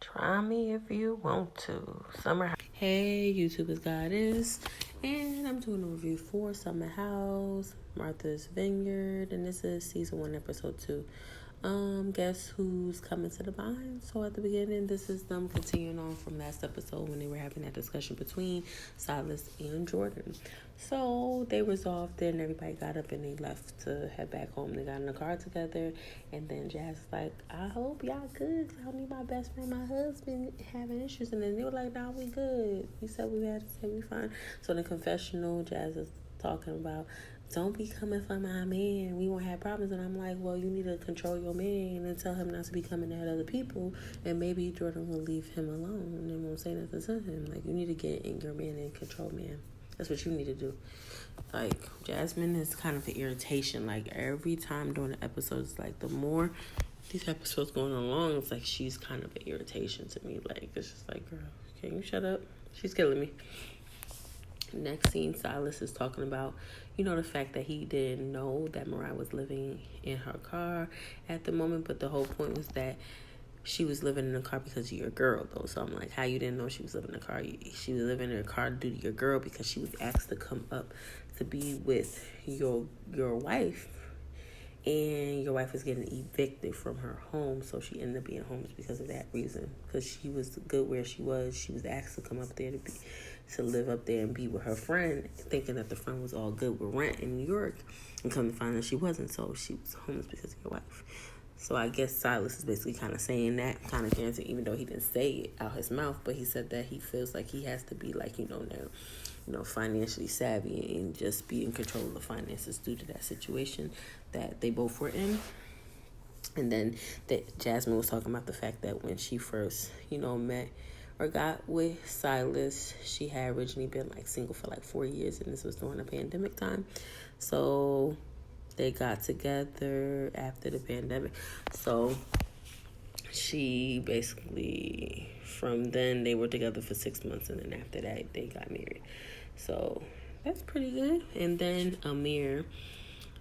Try me if you want to. Summer. Hey, YouTube is Goddess, and I'm doing a review for Summer House, Martha's Vineyard, and this is season 1, episode 2. Guess who's coming to the bind? So at the beginning, this is them continuing on from last episode when they were having that discussion between Silas and Jordan. So they resolved it, and everybody got up and they left to head back home. They got in the car together, and then Jazz was like, I hope y'all good, 'cause I don't need my best friend, my husband, having issues. And then they were like, nah, we good. We said we had to say we fine. So in the confessional, Jazz is talking about, don't be coming for my man. We won't have problems. And I'm like, well, you need to control your man and tell him not to be coming at other people. And maybe Jordan will leave him alone and won't say nothing to him. Like, you need to get in your man and control man. That's what you need to do. Like, Jasmine is kind of an irritation. Like, every time during the episodes, like, the more these episodes going along, it's like she's kind of an irritation to me. Like, it's just like, girl, can you shut up? She's killing me. Next scene, Silas is talking about, the fact that he didn't know that Mariah was living in her car at the moment, but the whole point was that she was living in the car because of your girl, though. So I'm like, how you didn't know she was living in the car? She was living in her car due to your girl because she was asked to come up to be with your wife, and your wife was getting evicted from her home, so she ended up being homeless because of that reason. Because she was good where she was asked to come up there to live up there and be with her friend, thinking that the friend was all good with rent in New York, and come to find out she wasn't. So she was homeless because of your wife. So I guess Silas is basically kind of saying that, kind of dancing, even though he didn't say it out his mouth, but he said that he feels like he has to be like, now, financially savvy and just be in control of the finances due to that situation that they both were in. And then that Jasmine was talking about the fact that when she first, met or got with Silas, she had originally been like single for like 4 years, and this was during the pandemic time. So they got together after the pandemic. So she basically, from then, they were together for 6 months, and then after that, they got married. So that's pretty good. And then Amir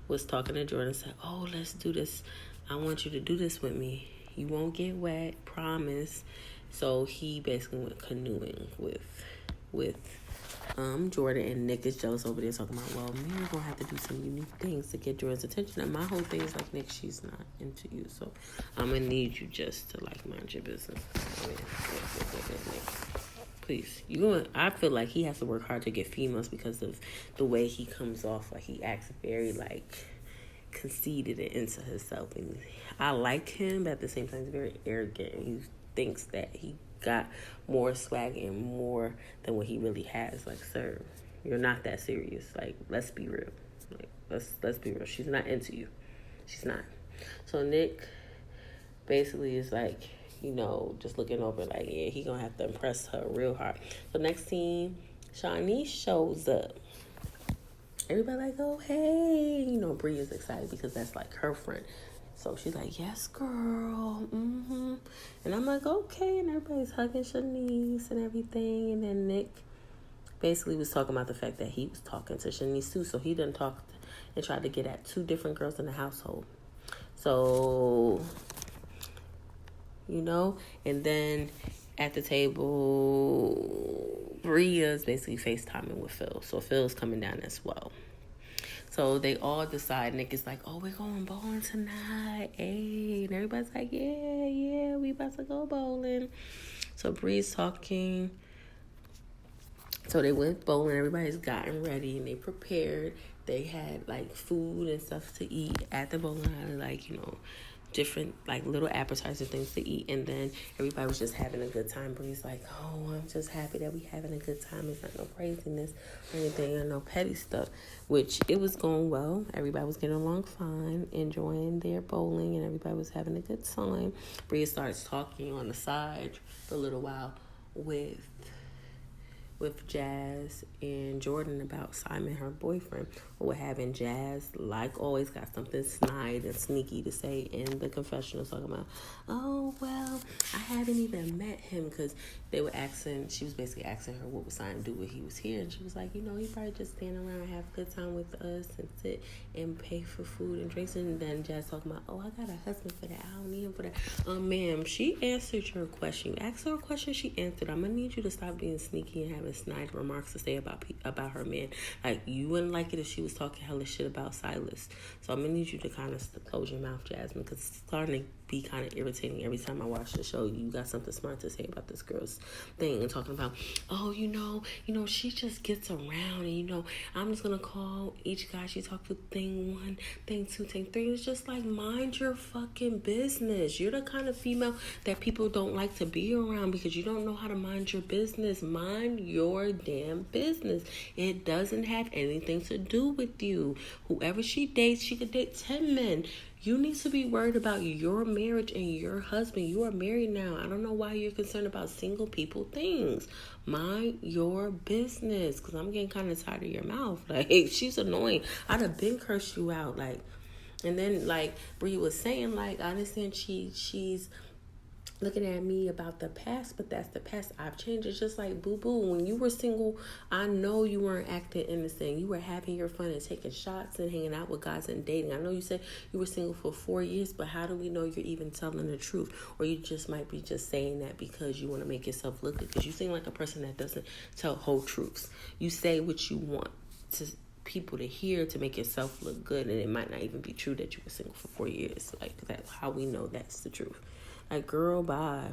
was talking to Jordan and said, oh, let's do this. I want you to do this with me. You won't get wet, promise. So he basically went canoeing with Jordan, and Nick is jealous over there talking about, well, Mary's gonna have to do some unique things to get Jordan's attention. And my whole thing is like, Nick, she's not into you, so I'm gonna need you just to like mind your business. Please, I feel like he has to work hard to get females because of the way he comes off. Like, he acts very like conceited and into himself, and I like him, but at the same time, he's very arrogant. He thinks that he got more swag and more than what he really has. Like, sir, you're not that serious. Like, let's be real. Like, let's be real. She's not into you. She's not. So Nick basically is like, just looking over like, yeah, he gonna have to impress her real hard. So next scene, Shawnee's shows up. Everybody like, oh, hey. Bree is excited because that's like her friend. So she's like, yes, girl. Mm-hmm. And I'm like, okay. And everybody's hugging Shanice and everything. And then Nick basically was talking about the fact that he was talking to Shanice too. So he done talked and tried to get at 2 different girls in the household. So, and then at the table, Bria's basically FaceTiming with Phil. So Phil's coming down as well. So they all decide. Nick is like, oh, we're going bowling tonight. Hey. And everybody's like, yeah, we about to go bowling. So Bree's talking. So they went bowling. Everybody's gotten ready and they prepared. They had like food and stuff to eat at the bowling alley, like, different like little appetizer things to eat. And then everybody was just having a good time. Bree's like, oh, I'm just happy that we having a good time. It's not no craziness or anything or no petty stuff, which it was going well. Everybody was getting along fine, enjoying their bowling, and everybody was having a good time. Bree starts talking on the side for a little while with with Jazz and Jordan about Simon, her boyfriend, or having Jazz, like always, got something snide and sneaky to say in the confessional, talking about, oh, well, I haven't even met him, because they were asking, she was basically asking her what would Simon do when he was here, and she was like, he probably just stand around and have a good time with us and sit and pay for food and drinks. And then Jazz talking about, oh, I got a husband for that, I don't need him for that. Ma'am, she answered your question. You asked her a question, she answered. I'm gonna need you to stop being sneaky and having snide remarks to say about her man. Like, you wouldn't like it if she was talking hella shit about Silas. So I'm gonna need you to kind of close your mouth, Jasmine, because it's starting to be kind of irritating every time I watch the show. You got something smart to say about this girl's thing and talking about, oh, she just gets around, and I'm just gonna call each guy she talked to thing 1, thing 2, thing 3. It's just like, mind your fucking business. You're the kind of female that people don't like to be around because you don't know how to mind your business. Mind your damn business. It doesn't have anything to do with you. Whoever she dates, she could date 10 men. You need to be worried about your marriage and your husband. You are married now. I don't know why you're concerned about single people things. Mind your business, because I'm getting kind of tired of your mouth. Like, she's annoying. I'd have been cursed you out. Like, and then, like, Brie was saying, like, I understand she's looking at me about the past, but that's the past. I've changed. It's just like, boo-boo, when you were single, I know you weren't acting innocent. You were having your fun and taking shots and hanging out with guys and dating. I know you said you were single for 4 years, but how do we know you're even telling the truth? Or you just might be just saying that because you want to make yourself look good, because you seem like a person that doesn't tell whole truths. You say what you want to people to hear to make yourself look good, and it might not even be true that you were single for 4 years. Like, that's how we know that's the truth. Like, girl, bye.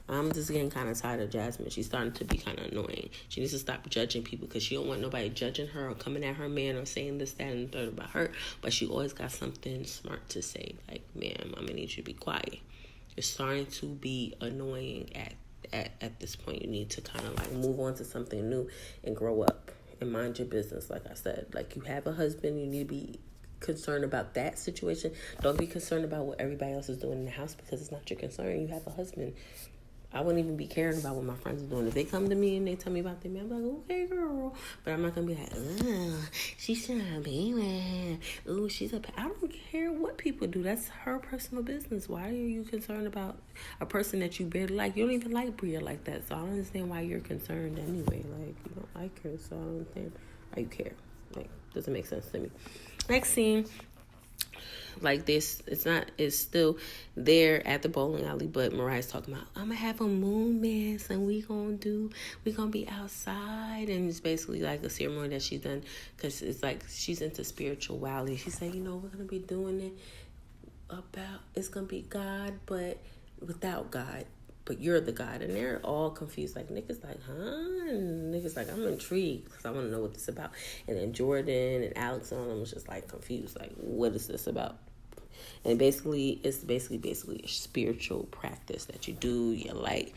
I'm just getting kind of tired of Jasmine. She's starting to be kind of annoying. She needs to stop judging people, because she don't want nobody judging her or coming at her man or saying this, that, and the third about her. But she always got something smart to say. Like, ma'am, I'm going to need you to be quiet. You're starting to be annoying at this point. You need to kind of, like, move on to something new and grow up and mind your business, like I said. Like, you have a husband, you need to be concerned about that situation. Don't be concerned about what everybody else is doing in the house, because it's not your concern. You have a husband. I wouldn't even be caring about what my friends are doing. If they come to me and they tell me about their man, I'm like, okay, girl. But I'm not going to be like, oh, she shouldn't be with. Oh, I don't care what people do. That's her personal business. Why are you concerned about a person that you barely like? You don't even like Bria like that. So I don't understand why you're concerned anyway. Like, you don't like her, so I don't understand why you care. Like, doesn't make sense to me. Next scene. Like, this, it's still there at the bowling alley, but Mariah's talking about, I'm gonna have a moon dance and we gonna be outside, and it's basically like a ceremony that she's done, because it's like she's into spirituality. She said, we're gonna be doing it it's gonna be God, but without God. But you're the God. And they're all confused. Like, niggas like, huh? And niggas like, I'm intrigued because I want to know what this is about. And then Jordan and Alex and all them was just like confused. Like, what is this about? And it's basically a spiritual practice that you do. You light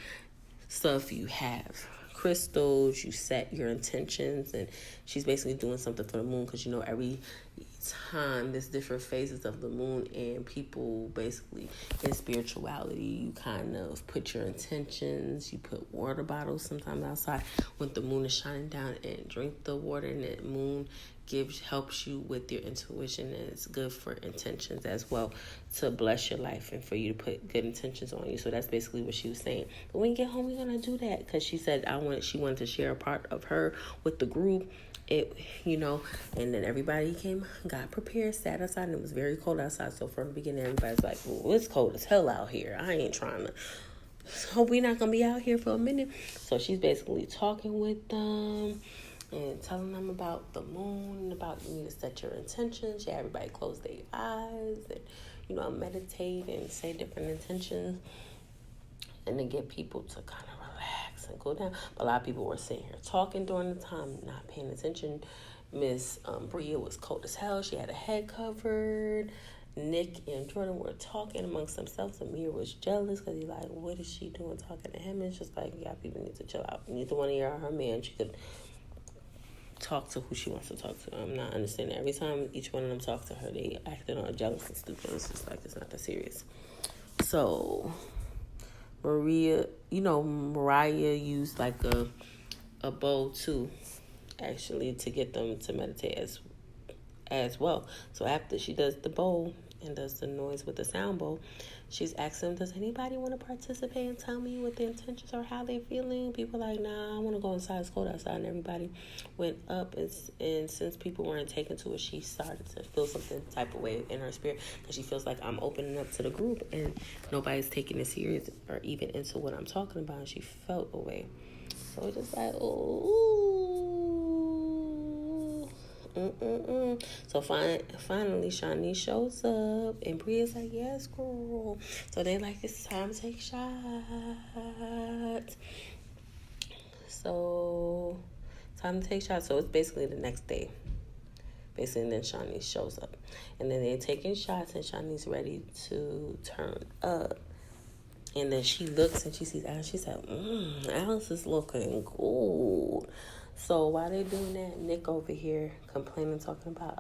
stuff, you have crystals, you set your intentions, and she's basically doing something for the moon, because every time there's different phases of the moon, and people basically in spirituality, you kind of put your intentions, you put water bottles sometimes outside when the moon is shining down, and drink the water, and the moon helps you with your intuition, and it's good for intentions as well, to bless your life and for you to put good intentions on you. So that's basically what she was saying. But when you get home, we're gonna do that, because she said she wanted to share a part of her with the group. And then everybody got prepared, sat outside, and it was very cold outside. So from the beginning, everybody's like, well, it's cold as hell out here. I ain't trying to. So we're not gonna be out here for a minute. So she's basically talking with them and telling them about the moon, about you need to set your intentions. Yeah, everybody close their eyes and, meditate and say different intentions, and then get people to kind of relax and go down. But a lot of people were sitting here talking during the time, not paying attention. Miss Bria was cold as hell. She had a head covered. Nick and Jordan were talking amongst themselves. Amir was jealous because he's like, what is she doing talking to him? And it's just like, yeah, people need to chill out. Neither one of y'all are her man. She could talk to who she wants to talk to. I'm not understanding. Every time each one of them talk to her, they acting all jealous and stupid. It's just like, it's not that serious. So Mariah used like a bowl too, actually, to get them to meditate as well. So after she does the bowl and does the noise with the sound bowl, she's asking them, does anybody want to participate and tell me what the intentions are, how they feeling? People like, nah, I want to go inside. It's cold outside. And everybody went up. And since people weren't taken to it, she started to feel something type of way in her spirit, because she feels like I'm opening up to the group and nobody's taking it serious or even into what I'm talking about. And she felt a way. So it's just like, So finally, Shawnee shows up, and Bria's like, yes, girl. So they like, it's time to take shots. So, time to take shots. So it's basically the next day. Basically, and then Shawnee shows up. And then they're taking shots, and Shawnee's ready to turn up. And then she looks, and she sees Alice. She said, Alice is looking good. So while they're doing that, Nick over here complaining, talking about,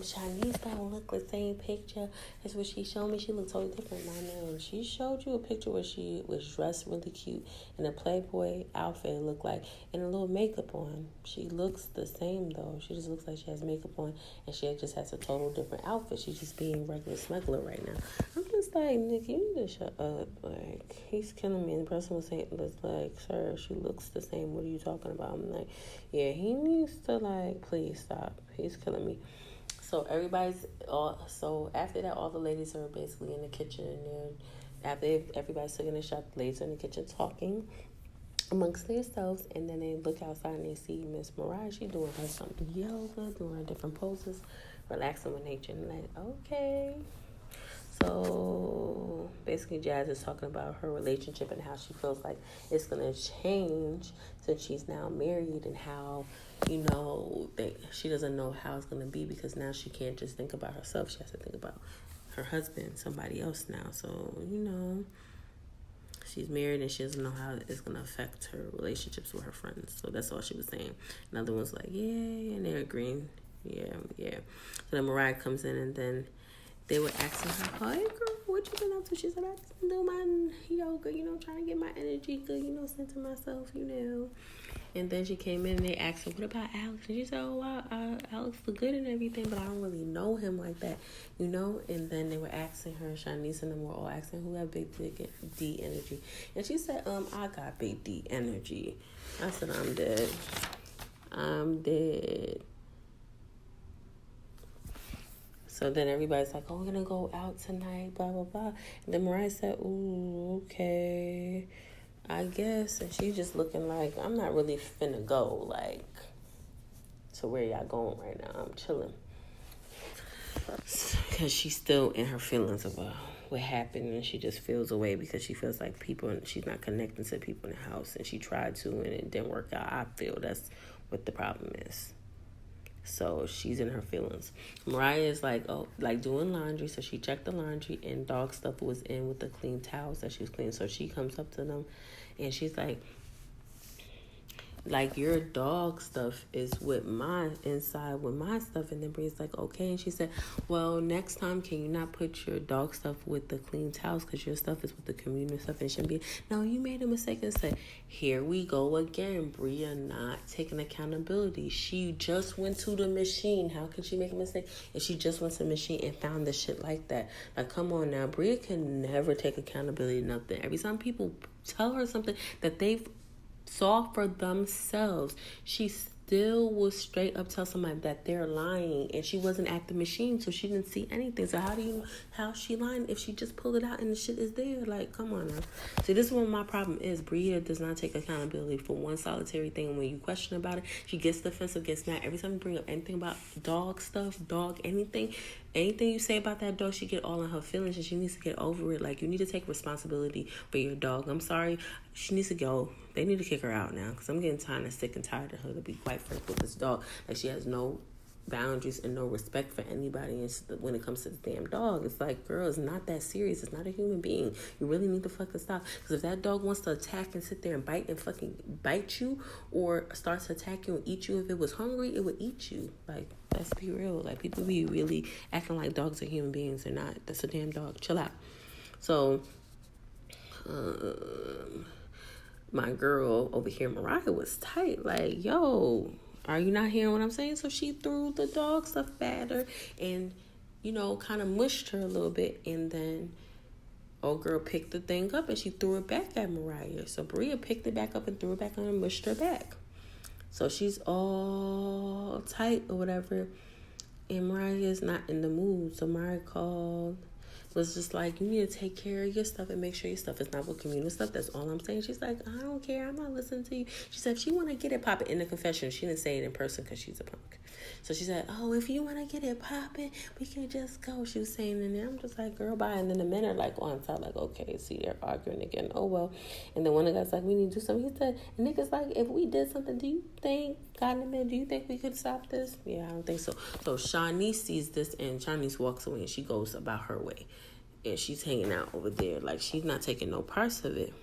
Shawnee's don't look the same picture as what she showed me. She looked totally different. I know. She showed you a picture where she was dressed really cute in a Playboy outfit, it looked like, and a little makeup on. She looks the same, though. She just looks like she has makeup on, and she just has a total different outfit. She's just being regular smuggler right now. I'm just like, Nick, you need to shut up. Like, he's killing me. And the person was saying, like, sir, she looks the same. What are you talking about? I'm like, yeah, he needs to, like, please stop. He's killing me. So so after that, all the ladies are basically in the kitchen, and after everybody's taking a shot, the ladies are in the kitchen talking amongst themselves, and then they look outside and they see Miss Mariah. She doing her something yoga, doing her different poses, relaxing with nature, and like, okay. So basically, Jazz is talking about her relationship and how she feels like it's gonna change since she's now married, and how, that she doesn't know how it's gonna be, because now she can't just think about herself. She has to think about her husband, somebody else now. So, she's married and she doesn't know how it's gonna affect her relationships with her friends. So that's all she was saying. Another one's like, yeah, and they're agreeing. Yeah. So then Mariah comes in, and then they were asking her, hey, girl, what you been up to? She said, I just been doing my yoga, trying to get my energy good, center myself, And then she came in and they asked her, what about Alex? And she said, oh, wow, Alex look good and everything, but I don't really know him like that, And then they were asking her, Shanice and them were all asking, who have big D energy? And she said, I got big D energy. I said, I'm dead. So then everybody's like, oh, we're going to go out tonight, blah, blah, blah. And then Mariah said, ooh, okay, I guess. And she's just looking like, I'm not really finna go, like, to where y'all going right now. I'm chilling. Because she's still in her feelings about what happened, and she just feels away because she feels like she's not connecting to people in the house, and she tried to, and it didn't work out. I feel that's what the problem is. So she's in her feelings. Mariah is like doing laundry. So she checked the laundry, and dog stuff was in with the clean towels that she was cleaning. So she comes up to them and she's like, your dog stuff is with my inside with my stuff. And then Bree's like, okay. And she said, well, next time, can you not put your dog stuff with the clean towels, because your stuff is with the communal stuff and it shouldn't be. No, you made a mistake. And said, here we go again. Bria not taking accountability. She just went to the machine. How can she make a mistake if she just went to the machine and found the shit like that? Like, come on now. Bria can never take accountability, nothing. Every time people tell her something that they've saw for themselves, she still will straight up tell somebody that they're lying, and she wasn't at the machine, so she didn't see anything. So how she lying if she just pulled it out and the shit is there? Like, come on now. See, this is what my problem is. Bria does not take accountability for one solitary thing. When you question about it, she gets defensive, gets mad. Every time you bring up anything about dog stuff, anything you say about that dog, she get all in her feelings, and she needs to get over it. Like, you need to take responsibility for your dog. I'm sorry. She needs to go. They need to kick her out now, because I'm getting tired and sick and tired of her, to be quite frank, with this dog. Like, she has no boundaries and no respect for anybody. And when it comes to the damn dog, it's like, girl, it's not that serious. It's not a human being. You really need to fucking stop. Because if that dog wants to attack and sit there and bite you, or starts to attack you and eat you, if it was hungry, it would eat you. Like, let's be real. Like, people be really acting like dogs are human beings. They're not. That's a damn dog. Chill out. So my girl over here, Mariah, was tight. Like, yo, are you not hearing what I'm saying? So she threw the dog stuff at her and, kind of mushed her a little bit. And then old girl picked the thing up and she threw it back at Mariah. So Bria picked it back up and threw it back on and mushed her back. So she's all tight or whatever. And Mariah is not in the mood. So Mariah called, was just like, you need to take care of your stuff and make sure your stuff is not with communal stuff. That's all I'm saying. She's like, I don't care. I'm not listening to you. She said, if she want to get it popping in the confession, she didn't say it in person because she's a punk. So she said, oh, if you want to get it popping, we can just go. She was saying in there. I'm just like, girl, bye. And then the men are like on top, like, okay, see, they're arguing again. Oh, well. And then one of the guys like, we need to do something. He said, and niggas like, if we did something, do you think, God in the man, do you think we could stop this? Yeah, I don't think so. So Shanice sees this and Shanice walks away and she goes about her way. And she's hanging out over there. Like, she's not taking no parts of it.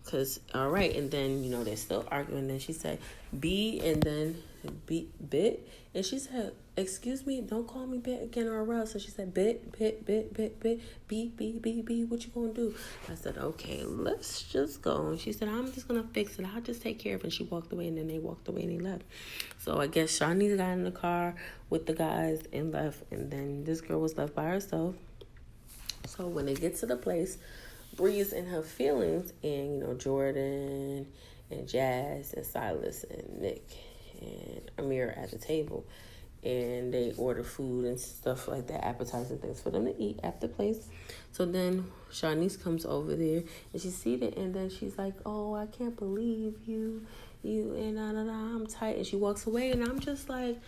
Because, all right. And then, they're still arguing. And then she said, B, and then bit. And she said, excuse me, don't call me bit again or else. So she said, bit, B, what you gonna do? I said, okay, let's just go. And she said, I'm just gonna fix it. I'll just take care of it. And she walked away, and then they walked away and they left. So I guess Shanice got in the car with the guys and left. And then this girl was left by herself. So when they get to the place, Bree's in her feelings, and Jordan and Jazz and Silas and Nick and Amir at the table, and they order food and stuff like that, appetizing things for them to eat at the place. So then Shanice comes over there and she's seated, and then she's like, oh, I can't believe you and I'm tight, and she walks away, and I'm just like,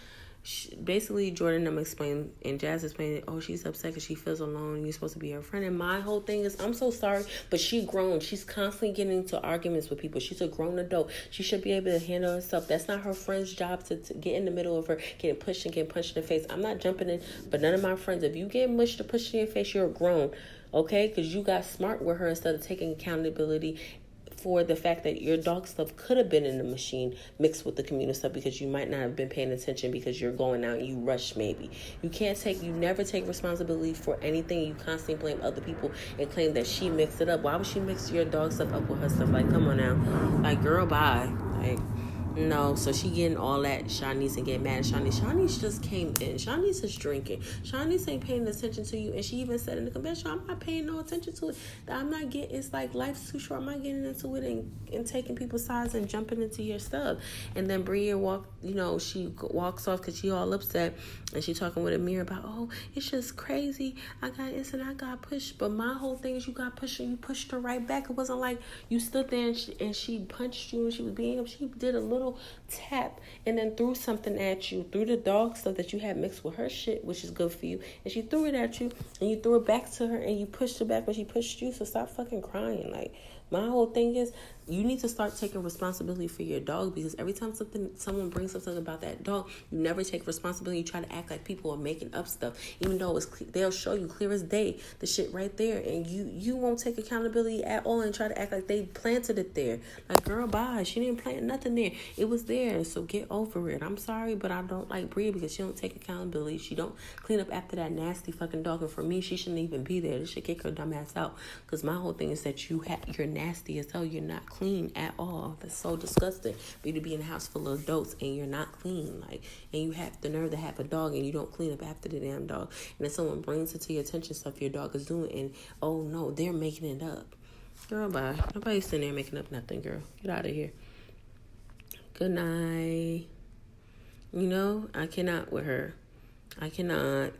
basically Jordan explained and Jazz explained, oh, she's upset because she feels alone. You're supposed to be her friend. And my whole thing is, I'm so sorry, but she grown. She's constantly getting into arguments with people. She's a grown adult. She should be able to handle herself. That's not her friend's job to get in the middle of her getting pushed and getting punched in the face. I'm not jumping in, but none of my friends, if you get mushed or pushed in your face, you're grown, okay? Because you got smart with her instead of taking accountability for the fact that your dog stuff could have been in the machine mixed with the communal stuff, because you might not have been paying attention because you're going out and you rush maybe. You never take responsibility for anything. You constantly blame other people and claim that she mixed it up. Why would she mix your dog stuff up with her stuff? Like, come on now. Like, girl, bye. Like, no. So she getting all that Shanice and getting mad at Shanice. Shanice just came in. Shanice is drinking. Shanice ain't paying attention to you. And she even said in the convention, I'm not paying no attention to it. I'm not getting, it's like life's too short. I'm not getting into it and taking people's sides and jumping into your stuff. And then Bria she walks off because she all upset. And she talking with Amir about, oh, it's just crazy. I got pushed. But my whole thing is, you got pushed and you pushed her right back. It wasn't like you stood there and she punched you and she was beating up. She did a little tap and then threw something at you, threw the dog stuff that you had mixed with her shit, which is good for you, and she threw it at you and you threw it back to her and you pushed her back when she pushed you. So stop fucking crying. Like, my whole thing is, you need to start taking responsibility for your dog, because every time someone brings something about that dog, you never take responsibility. You try to act like people are making up stuff, even though they'll show you clear as day the shit right there, and you won't take accountability at all and try to act like they planted it there. Like, girl, bye. She didn't plant nothing there. It was there, so get over it. I'm sorry, but I don't like Bria because she don't take accountability. She don't clean up after that nasty fucking dog, and for me, she shouldn't even be there. This should kick her dumb ass out, because my whole thing is that you're nasty as hell. You're not clean at all. That's so disgusting for you to be in a house full of adults and you're not clean. Like, and you have the nerve to have a dog and you don't clean up after the damn dog. And if someone brings it to your attention stuff your dog is doing, and oh no, they're making it up. Girl, bye. Nobody's sitting there making up nothing, girl. Get out of here. Good night. I cannot with her. I cannot.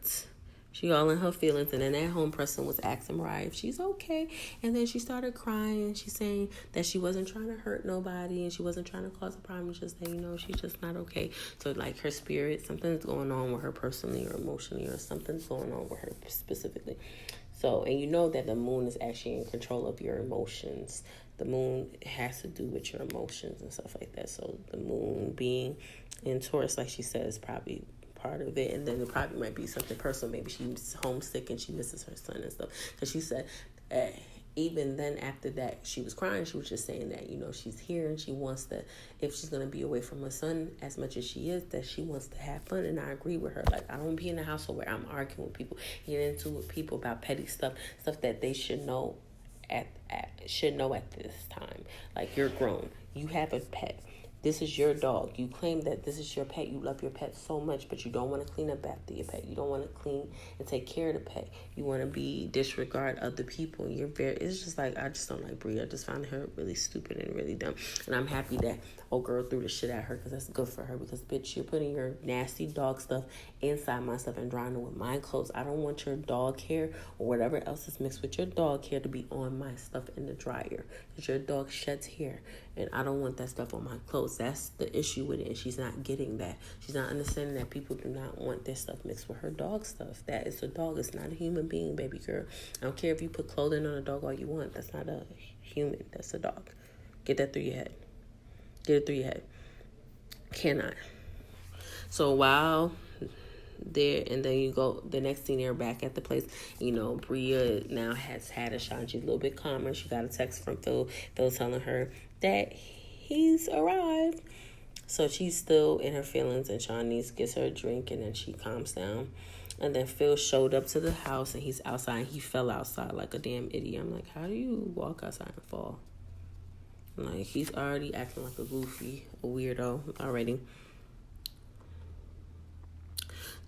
She all in her feelings, and then that home person was asking Mariah if she's okay, and then she started crying. She's saying that she wasn't trying to hurt nobody, and she wasn't trying to cause a problem, just that, she's just not okay. So, like, her spirit, something's going on with her personally or emotionally, or something's going on with her specifically. So, and that the moon is actually in control of your emotions. The moon has to do with your emotions and stuff like that. So, the moon being in Taurus, like she says, probably part of it, and then it probably might be something personal. Maybe she's homesick and she misses her son and stuff, because she said even then after that she was crying. She was just saying that she's here and she wants to, if she's going to be away from her son as much as she is, that she wants to have fun. And I agree with her. Like, I don't be in a household where I'm arguing with people, getting into with people about petty stuff that they should know should know at this time. Like, you're grown. You have a pet. This is your dog. You claim that this is your pet. You love your pet so much, but you don't want to clean up after your pet. You don't want to clean and take care of the pet. You want to disregard other people. It's just like, I just don't like Brie. I just find her really stupid and really dumb. And I'm happy that old girl threw the shit at her, because that's good for her. Because, bitch, you're putting your nasty dog stuff inside my stuff and drying it with my clothes. I don't want your dog hair or whatever else is mixed with your dog hair to be on my stuff in the dryer. Because your dog sheds hair, and I don't want that stuff on my clothes. That's the issue with it, and she's not getting that. She's not understanding that people do not want their stuff mixed with her dog stuff. That is a dog. It's not a human being, baby girl. I don't care if you put clothing on a dog all you want. That's not a human. That's a dog. Get that through your head. Get it through your head. Cannot. So while there, and then you go, the next thing they're back at the place. Bria now has had a shot. She's a little bit calmer. She got a text from Phil telling her that he's arrived. So she's still in her feelings, and Shawnee's gets her a drink, and then she calms down. And then Phil showed up to the house, and he's outside, and he fell outside like a damn idiot. I'm like, how do you walk outside and fall? Like, he's already acting like a goofy, a weirdo already.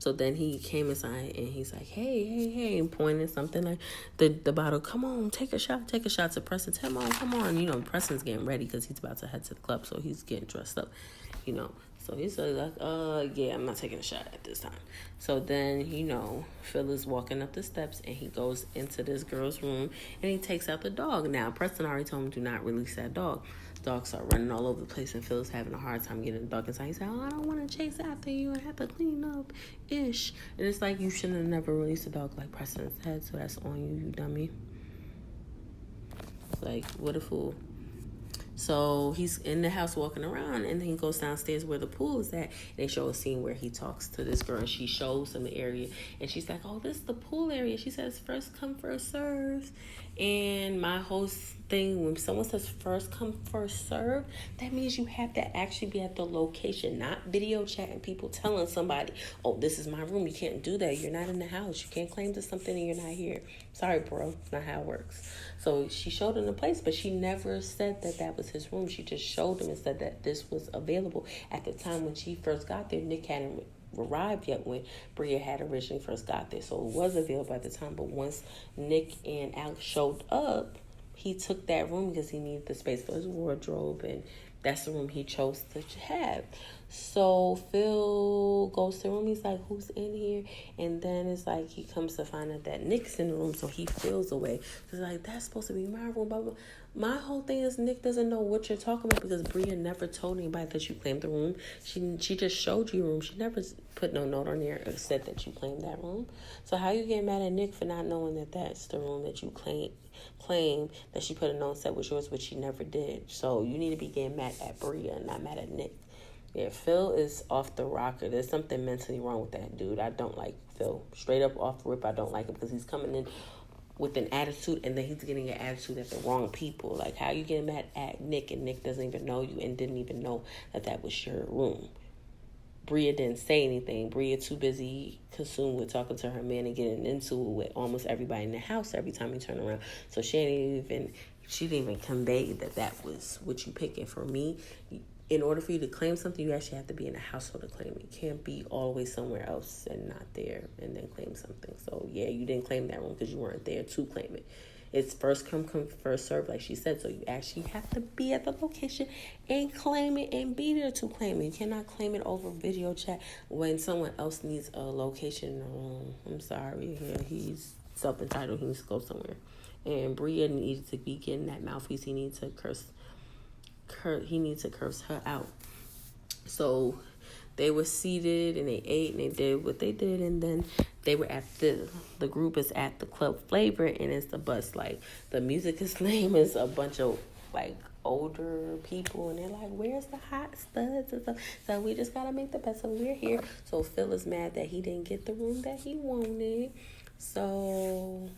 So then he came inside, and he's like, hey, and pointing something like the bottle. Come on, take a shot to Preston. Come on. Preston's getting ready because he's about to head to the club, so he's getting dressed up, So he's like, yeah, I'm not taking a shot at this time. So then, Phil is walking up the steps, and he goes into this girl's room, and he takes out the dog. Now, Preston already told him, do not release that dog. Dogs start running all over the place, and Phil's having a hard time getting the dog inside. He's like, I don't want to chase after you and have to clean up ish. And it's like, you shouldn't have never released a dog like Preston said, so that's on you, you dummy. Like, what a fool. So he's in the house walking around, and then he goes downstairs where the pool is at. They show a scene where he talks to this girl, and she shows him the area, and she's like, oh, this is the pool area. She says, first come, first serve. And my whole thing, when someone says first come, first serve, that means you have to actually be at the location, not video chatting people telling somebody, oh, this is my room. You can't do that. You're not in the house. You can't claim to something and you're not here. Sorry, bro. It's not how it works. So she showed him the place, but she never said that was his room. She just showed him and said that this was available. At the time when she first got there, Nick hadn't arrived yet when Bria had originally first got there. So it was available at the time. But once Nick and Alex showed up, he took that room because he needed the space for his wardrobe, and that's the room he chose to have. So Phil goes to the room. He's like, who's in here? And then it's like he comes to find out that Nick's in the room, so he feels away. He's like, that's supposed to be my room, blah, blah. My whole thing is Nick doesn't know what you're talking about, because Bria never told anybody that you claimed the room. She just showed you a room. She never put no note on there or said that you claimed that room. So how you get mad at Nick for not knowing that that's the room that you claim that she put a note and said was yours, which she never did. So you need to be getting mad at Bria and not mad at Nick. Yeah, Phil is off the rocker. There's something mentally wrong with that dude. I don't like Phil. Straight up off rip, I don't like him, because he's coming in with an attitude, and then he's getting an attitude at the wrong people. Like, how you getting mad at Nick, and Nick doesn't even know you and didn't even know that was your room? Bria didn't say anything. Bria too busy consumed with talking to her man and getting into it with almost everybody in the house every time he turned around. So she didn't even convey that was what you picking. For me, in order for you to claim something, you actually have to be in a household to claim it. You can't be all the way somewhere else and not there and then claim something. So, yeah, you didn't claim that room because you weren't there to claim it. It's first come, first serve, like she said. So you actually have to be at the location and claim it and be there to claim it. You cannot claim it over video chat when someone else needs a location. I'm sorry. Yeah, he's self-entitled. He needs to go somewhere. And Bria needs to be getting that mouthpiece. He needs to curse her out. So they were seated and they ate and they did what they did, and then they were at the group is at the Club Flavor, and it's the bus. Like, the music is lame. It's a bunch of like older people, and they're like, where's the hot studs and stuff? So we just gotta make the best of it. We're here. So Phil is mad that he didn't get the room that he wanted. So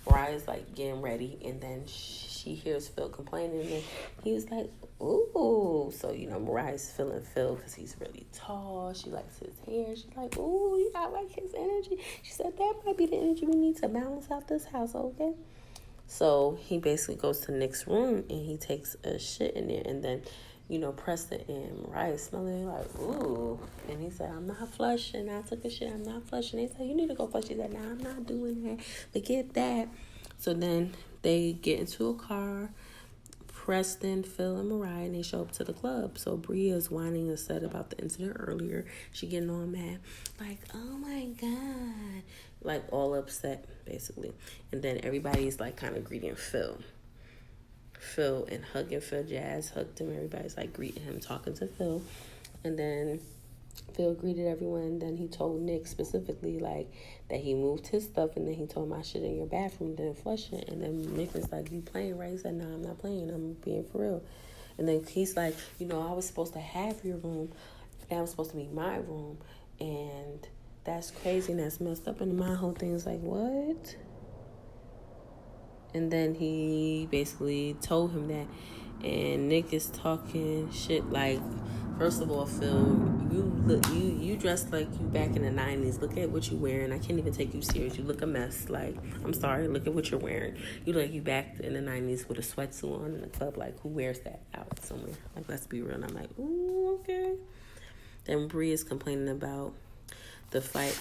Mariah's like getting ready, and then she hears Phil complaining, and he's like, ooh. So, Mariah's feeling Phil because he's really tall. She likes his hair. She's like, ooh, I like his energy. She said, that might be the energy we need to balance out this house, okay? So he basically goes to Nick's room and he takes a shit in there. And then, Preston and Mariah smelling like, ooh. And he said, I'm not flushing. I took a shit. I'm not flushing. They said, you need to go flush. He said, nah, I'm not doing that. Forget that. So then they get into a car. Preston, Phil, and Mariah, and they show up to the club. So Bria is whining and said about the incident earlier. She getting all mad. Like, oh my God. Like, all upset, basically. And then everybody's, like, kind of greeting Phil. Phil and hugging Phil. Jazz hugged him. Everybody's, like, greeting him, talking to Phil. And then Phil greeted everyone. And then he told Nick specifically, like, that he moved his stuff. And then he told him, I shit in your bathroom, didn't flush it. And then Nick was like, you playing, right? He said, no, I'm not playing. I'm being for real. And then he's like, I was supposed to have your room. That was supposed to be my room. And that's crazy and that's messed up. And my whole thing is like, what? And then he basically told him that. And Nick is talking shit like, first of all, Phil, you dressed like you back in the 90s. Look at what you wearing. I can't even take you serious. You look a mess. Like, I'm sorry. Look at what you're wearing. You look like you back in the 90s with a sweatsuit on in the club. Like, who wears that out somewhere? Like, let's be real. And I'm like, ooh, okay. Then Bree is complaining about the fight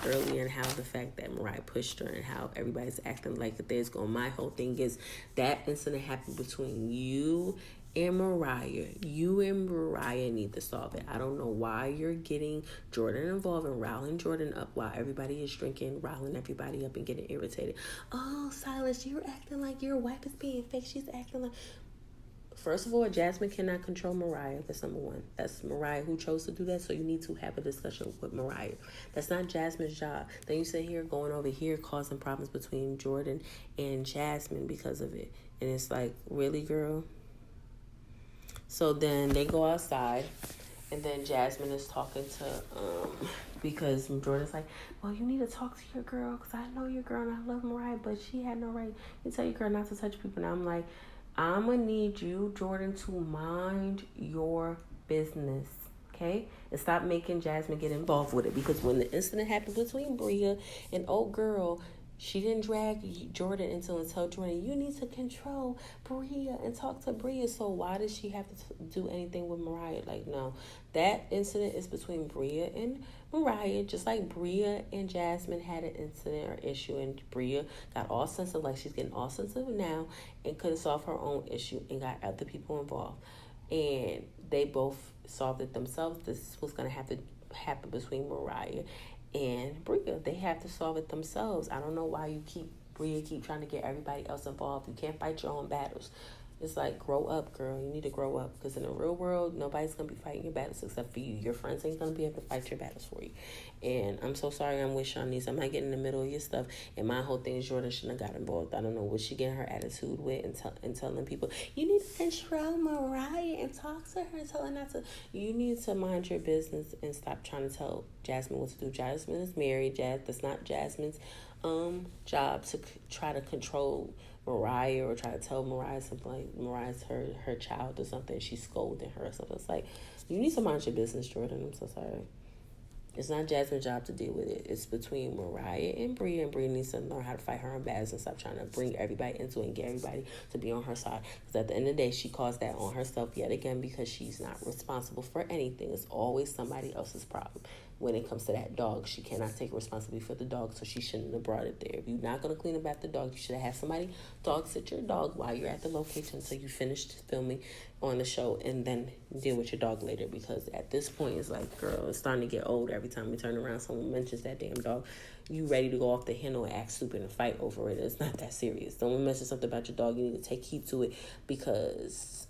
earlier and how the fact that Mariah pushed her and how everybody's acting like that there's going. My whole thing is that incident happened between you and Mariah. You and Mariah need to solve it. I don't know why you're getting Jordan involved and riling Jordan up while everybody is drinking, riling everybody up and getting irritated. Oh, Silas, you're acting like your wife is being fake. She's acting like... First of all, Jasmine cannot control Mariah. That's number one. That's Mariah who chose to do that, so you need to have a discussion with Mariah. That's not Jasmine's job. Then you sit here going over here causing problems between Jordan and Jasmine because of it. And it's like, really, girl? So then they go outside, and then Jasmine is talking to, because Jordan's like, well, you need to talk to your girl, because I know your girl, and I love Mariah, but she had no right to tell your girl not to touch people. And I'm like, I'm going to need you, Jordan, to mind your business, okay? And stop making Jasmine get involved with it. Because when the incident happened between Bria and old girl, she didn't drag Jordan into and tell Jordan, you need to control Bria and talk to Bria. So why does she have to do anything with Mariah? Like, no. That incident is between Bria and Mariah, just like Bria and Jasmine had an incident or issue, and Bria got all sensitive, like she's getting all sensitive now, and couldn't solve her own issue and got other people involved. And they both solved it themselves. This was going to have to happen between Mariah and Bria. They have to solve it themselves. I don't know why Bria keep trying to get everybody else involved. You can't fight your own battles. It's like, grow up, girl. You need to grow up. Because in the real world, nobody's going to be fighting your battles except for you. Your friends ain't going to be able to fight your battles for you. And I'm so sorry I'm with Shanice. I might get in the middle of your stuff. And my whole thing is Jordan shouldn't have got involved. I don't know what she getting her attitude with and telling people, you need to control Mariah and talk to her and tell her not to. You need to mind your business and stop trying to tell Jasmine what to do. Jasmine is married. That's not Jasmine's job to try to control Mariah or try to tell Mariah something like Mariah's her child or something. She's scolding her or something. It's like, you need to mind your business, Jordan. I'm so sorry. It's not Jasmine's job to deal with it. It's between Mariah and Bria needs to learn how to fight her own battles and stop trying to bring everybody into it and get everybody to be on her side. Because at the end of the day, she caused that on herself yet again because she's not responsible for anything. It's always somebody else's problem. When it comes to that dog, she cannot take responsibility for the dog, so she shouldn't have brought it there. If you're not going to clean up after the dog, you should have had somebody dog sit your dog while you're at the location until you finished filming on the show and then deal with your dog later. Because at this point, it's like, girl, it's starting to get old. Every time we turn around, someone mentions that damn dog, you ready to go off the handle and act stupid and fight over it. It's not that serious. Someone mentions something about your dog, you need to take heed to it because...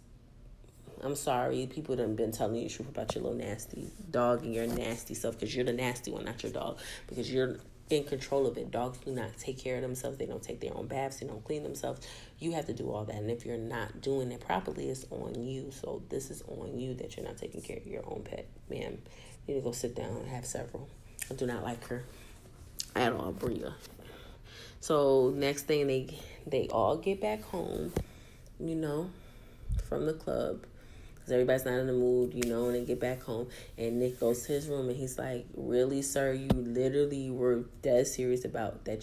I'm sorry, people done been telling you the truth about your little nasty dog and your nasty stuff because you're the nasty one, not your dog, because you're in control of it. Dogs do not take care of themselves. They don't take their own baths. They don't clean themselves. You have to do all that. And if you're not doing it properly, it's on you. So this is on you that you're not taking care of your own pet. Ma'am, you need to go sit down and have several. I do not like her at all, Bria. So next thing, they all get back home, from the club. Because everybody's not in the mood, and they get back home. And Nick goes to his room and he's like, really, sir? You literally were dead serious about that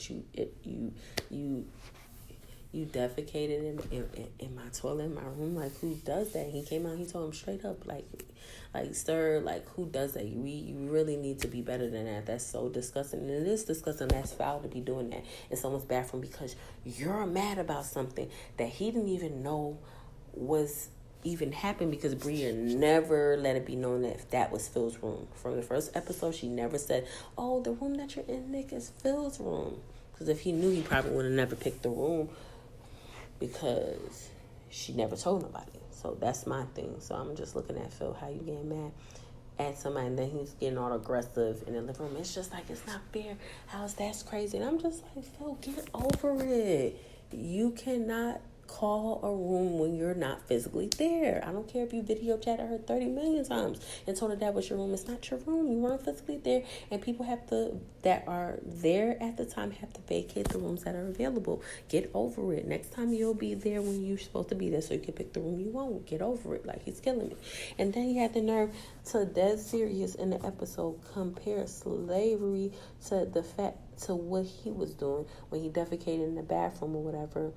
You defecated in my toilet, in my room. Like, who does that? He came out, he told him straight up, like, sir, like, who does that? You really need to be better than that. That's so disgusting. And it is disgusting. That's foul to be doing that in someone's bathroom because you're mad about something that he didn't even know was even happened, because Bria never let it be known that was Phil's room. From the first episode, she never said, oh, the room that you're in, Nick, is Phil's room. Because if he knew, he probably would have never picked the room, because she never told nobody. So that's my thing. So I'm just looking at Phil, how you getting mad at somebody, and then he's getting all aggressive in the living room. It's just like, it's not fair. How's that's crazy? And I'm just like, Phil, get over it. You cannot call a room when you're not physically there. I don't care if you video chatted her 30 million times and told her that was your room. It's not your room. You weren't physically there, and people that are there at the time have to vacate the rooms that are available. Get over it. Next time you'll be there when you're supposed to be there, so you can pick the room you want. Get over it. Like, he's killing me. And then he had the nerve to dead serious in the episode compare slavery to what he was doing when he defecated in the bathroom or whatever.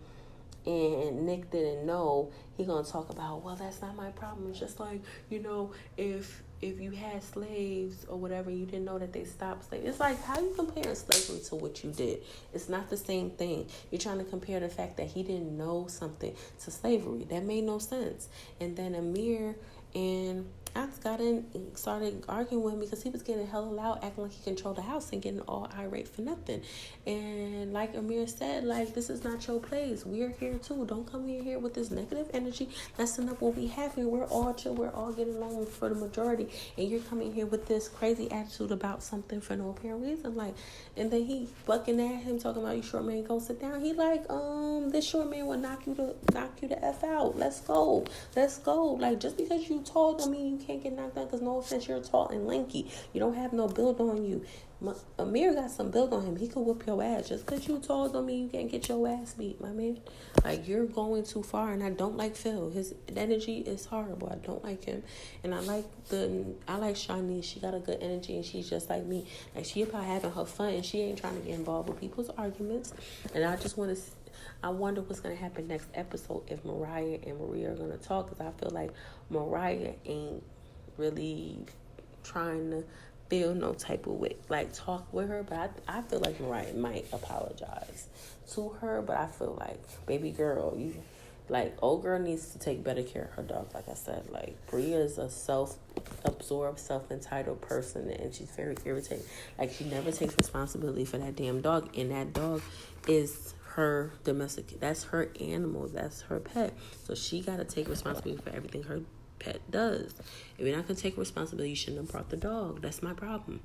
And Nick didn't know. He gonna talk about, well, that's not my problem. It's just like, if you had slaves or whatever, you didn't know that they stopped slavery. It's like, how you comparing slavery to what you did? It's not the same thing. You're trying to compare the fact that he didn't know something to slavery. That made no sense. And then Amir and Alex got in and started arguing with him because he was getting hella loud, acting like he controlled the house and getting all irate for nothing. And like Amir said, like, this is not your place. We're here too. Don't come in here with this negative energy messing up what we have here. We're all chill. We're all getting along for the majority. And you're coming here with this crazy attitude about something for no apparent reason. Like, and then he bucking at him, talking about, you short man, go sit down. He like, this short man will knock you the F out. Let's go. Like, just because you tall don't mean you can't get knocked down, because no offense, you're tall and lanky. You don't have no build on you. Amir got some build on him. He could whoop your ass. Just because you tall don't mean you can't get your ass beat, my man. Like, you're going too far, and I don't like Phil. His energy is horrible. I don't like him. And I like Shanice. She got a good energy, and she's just like me. Like, she about having her fun, and she ain't trying to get involved with people's arguments. And I wonder what's going to happen next episode if Mariah and Maria are going to talk, because I feel like Mariah ain't really trying to feel no type of way, like, talk with her. But I feel like Mariah might apologize to her, but I feel like, baby girl, old girl needs to take better care of her dog. Like I said, like, Bria is a self-absorbed, self-entitled person, and she's very irritating. Like, she never takes responsibility for that damn dog, and that dog is her domestic. That's her animal. That's her pet. So she got to take responsibility for everything her pet does. If you're not going to take responsibility, you shouldn't have brought the dog. That's my problem.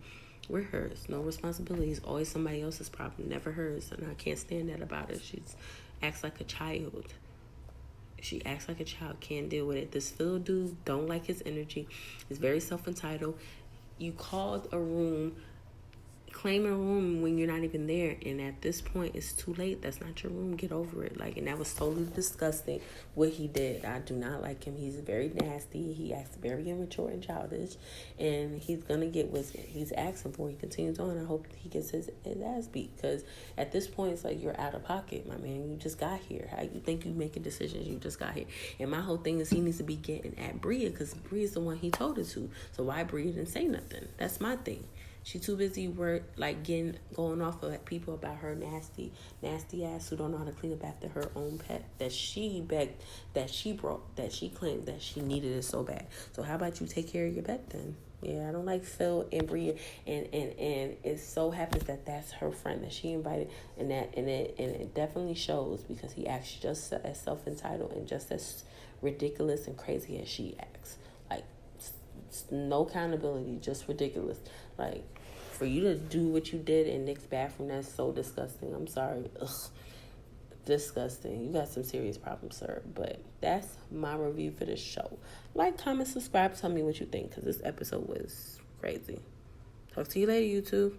We're hers. No responsibility is always somebody else's problem, never hers. And I can't stand that about her. She acts like a child. She acts like a child. Can't deal with it. This Phil dude, don't like his energy. He's very self-entitled. You called a room, claim a room when you're not even there, and at this point it's too late. That's not your room. Get over it. Like, and that was totally disgusting what he did. I do not like him. He's very nasty. He acts very immature and childish, and he's gonna get what he's asking for. He continues on. I hope he gets his ass beat, because at this point it's like, you're out of pocket, my man. You just got here. How you think you making decisions? You just got here. And my whole thing is, he needs to be getting at Bria, because Bria's the one he told it to. So why Bria didn't say nothing? That's my thing. She too busy going off of people about her nasty ass who don't know how to clean up after her own pet that she begged, that she brought, that she claimed that she needed it so bad. So how about you take care of your pet then? Yeah, I don't like Phil and Bria, and it so happens that that's her friend that she invited, and it definitely shows, because he acts just as self-entitled and just as ridiculous and crazy as she acts. Like, no accountability, just ridiculous. Like, for you to do what you did in Nick's bathroom, that's so disgusting. I'm sorry. Ugh. Disgusting. You got some serious problems, sir. But that's my review for this show. Like, comment, subscribe, tell me what you think, because this episode was crazy. Talk to you later, YouTube.